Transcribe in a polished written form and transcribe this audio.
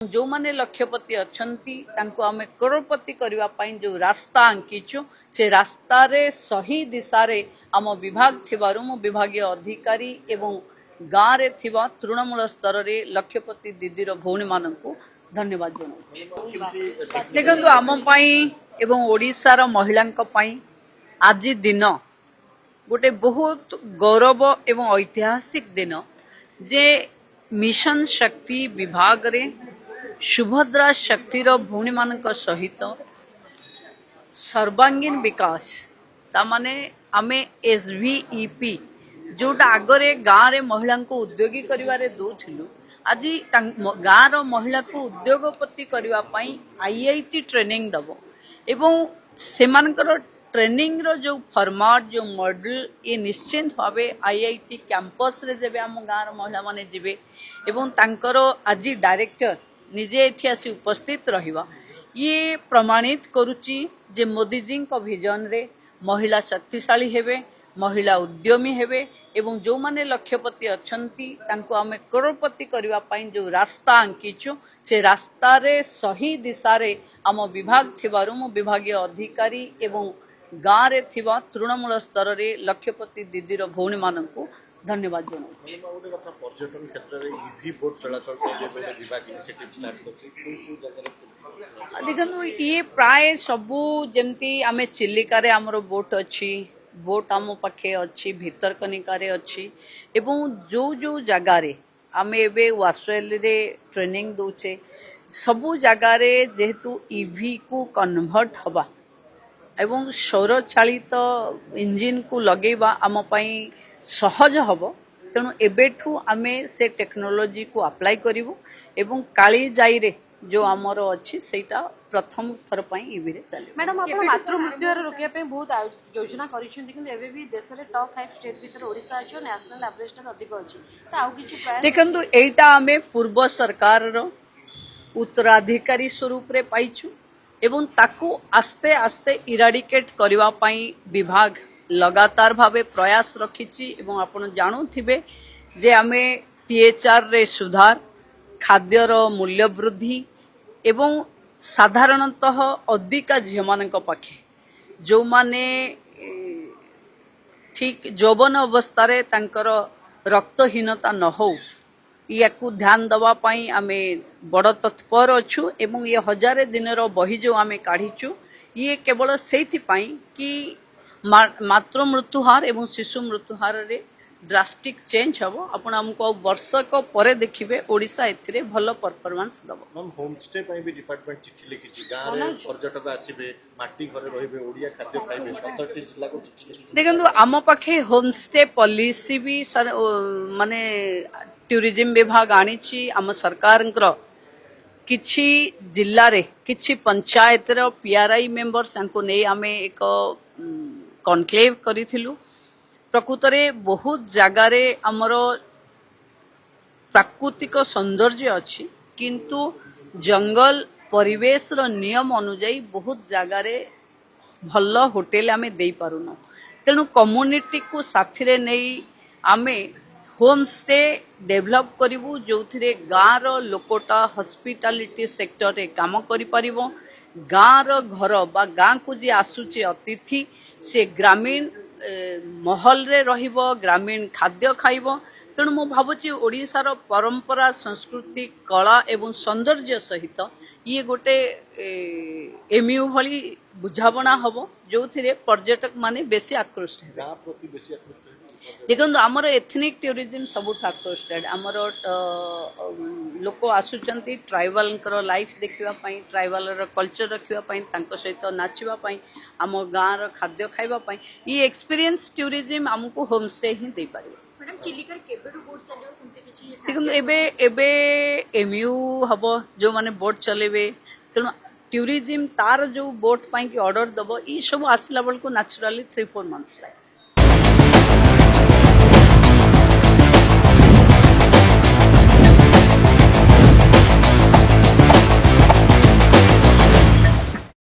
जो माने लक्ष्यपति अछंती तांको आमे करोड़पति करबा पई जो रास्ता अंकिचु से रास्ता रे सही दिशा रे आम विभाग थिबारु मो विभागीय अधिकारी एवं गाँ रे थिबा तृणमूल स्तर रे लक्ष्यपति दीदीर भौणी माननकु धन्यवाद जनाउछु। देखंतु आम पई एवं ओडिसा रो महिलांक पई आजि दिन गोटे बहुत गौरव एवं ऐतिहासिक दिन जे मिशन शक्ति विभाग रे सुभद्रा शक्तिर भौणी मानक सहित सर्वांगीन विकास तामाने आमे एसवीईपी जोटा आगरे गाँव रे महिला को उद्योगी करिवारे दउथिलु आज गाँव रो महिला को उद्योगपति करबा पई आईआईटी ट्रेनिंग दबो एवं सेमानकर ट्रेनिंग रो जो फॉर्मेट जो मॉडल ये निश्चित भावे आईआईटी कैंपस रे जेबे हम गाँव रो महिला माने जिबे एवं तांकर आज डायरेक्टर निजे एठी आसी उपस्थित रहिबा ये प्रमाणित करुची जे मोदी जी को विजन रे महिला शक्तिशाली हेबे महिला उद्यमी हेबे एवं जो माने लक्ष्यपति अछंती तांको आमे करोड़पति करबा पई जो रास्ता अंकिचु से रास्ता रे सही दिशा रे आम विभाग थिबारु मो विभागीय अधिकारी एवं गाँ रे थिबा तृणमूल स्तर रे लक्ष्यपति दीदीर भौणी माननकु धन्यवाद जनाउछु। पर्यटन क्षेत्र में ईवी बोट चलाचल विभाग इनिशिएटिव स्टार्ट करछि देखो ये प्राय सबू जमती आमे चिलिका रे हमर बोट अच्छी बोट आम पाखे अच्छी भितरकनिका रे अच्छी एवं जो जो जगह रे आमे एबे वासवेल रे ट्रेनिंग दोचे सबू जगह रे जेहेतु ईवी को कन्वर्ट हवा एवं सौर चालित इंजिन को लगेबा आम पई सहज हबो तेणु एबेठू आमे से टेक्नोलोजी को अप्लाई करिवो एवं काली जाई रे जो आमर अच्छी सेटा प्रथम थर पई ईवी रे चले। मैडम आपण मातृ मृत्यु रोकिया पे बहुत योजना करिसेंती किंतु एबे भी देश रे टॉप 5 स्टेट भीतर ओडिसा अछि नेशनल एवरेज टा अधिक अछि त आउ किछि प्रयास देखंतु एटा आमे पूर्व सरकार रो उत्तराधिकारी स्वरूप रे पाइछु एवं ताकू आस्ते आस्ते इराडिकेट करबा पई विभाग लगातार भावे प्रयास रखिछि एवं आपण जानुथिबे जे आमे टीएचआर रे सुधार खाद्यर मूल्य वृद्धि एवं साधारणतः अधिका झियो मानक पाखे जो माने ठीक यौवन अवस्था रे तांकर रक्तहीनता न हो याकू ध्यान दवा पाई आमे बड़ तत्पर अच्छु एवं ये हजारे दिनर बही जो आमे काढ़ीचु ये केवल सेथि पाई कि मातृ मृत्यु हार एवं शिशु मृत्यु हार रे ड्रास्टिक चेंज हबो आपण हमको वर्षक परे देखिबे ओडिसा एथिरे भलो परफॉर्मेंस दबो। मैम होम स्टे पई भी डिपार्टमेंट चिट्ठी लिखिछि गाँ रे पर्यटक आसीबे माटी घरे रहिबे ओडिया खाद्य खाइबे 17टी जिल्ला को चिट्ठी लिखिछि। देखंतु आम पाखे होम स्टे पॉलिसी भी माने टूरिज्म विभाग आनिछि आम सरकारंकर किछि जिल्ला रे किछि पंचायत रो पीआरआई मेंबर्स को नै आमे एक कॉन्क्लेव करिथिलु प्रकृत में बहुत जगार आमर प्राकृतिक सौंदर्य अच्छी किंतु जंगल परिवेश रो नियम अनुजाई बहुत जगार भल होटेल आमे दे पारुना तेणु कम्युनिटी को साथी रे नहीं आमे होम स्टे डेभलप करिवु जो थिरे गाँ रो लोकोटा हॉस्पिटैलिटी सेक्टर रे काम करि परिवो गाँ रो घर बा गाँ को जे आसुचे अतिथि से ग्रामीण महल रे रहिबो ग्रामीण खाद्य खाइबो तेणु मु भाबुची ओडिसा रो परंपरा संस्कृति कला एवं सौंदर्य सहित ये गोटे एमयू भली बुझाबना हबो जो थिरे पर्यटक माने बेसी आकृष्ट हेबे गाँ प्रति बेसी आकृष्ट हेबे। देखो आमर एथनिक टूरिज्म सबुठ आकृष्ट आमर लोक आसुचंती ट्राइबल लाइफ देखिबा पई ट्राइबल रो कल्चर रखिबा पई तांको सहित नाचिबा पई आम गाँ रो खाद्य खाइबा पई ये एक्सपीरियंस टूरिज्म हमको होम स्टे ही दे पारिबो। मैडम चिलिका केबेडू बोट चलियो सेंते किछि देखो एबे एमयू हबो जो माने बोट चलेबे तेणु टूरिज्म तार जो बोट पई की ऑर्डर दबो ई सब आसला बेल को नेचुरली 3-4 मंथ्स लागे।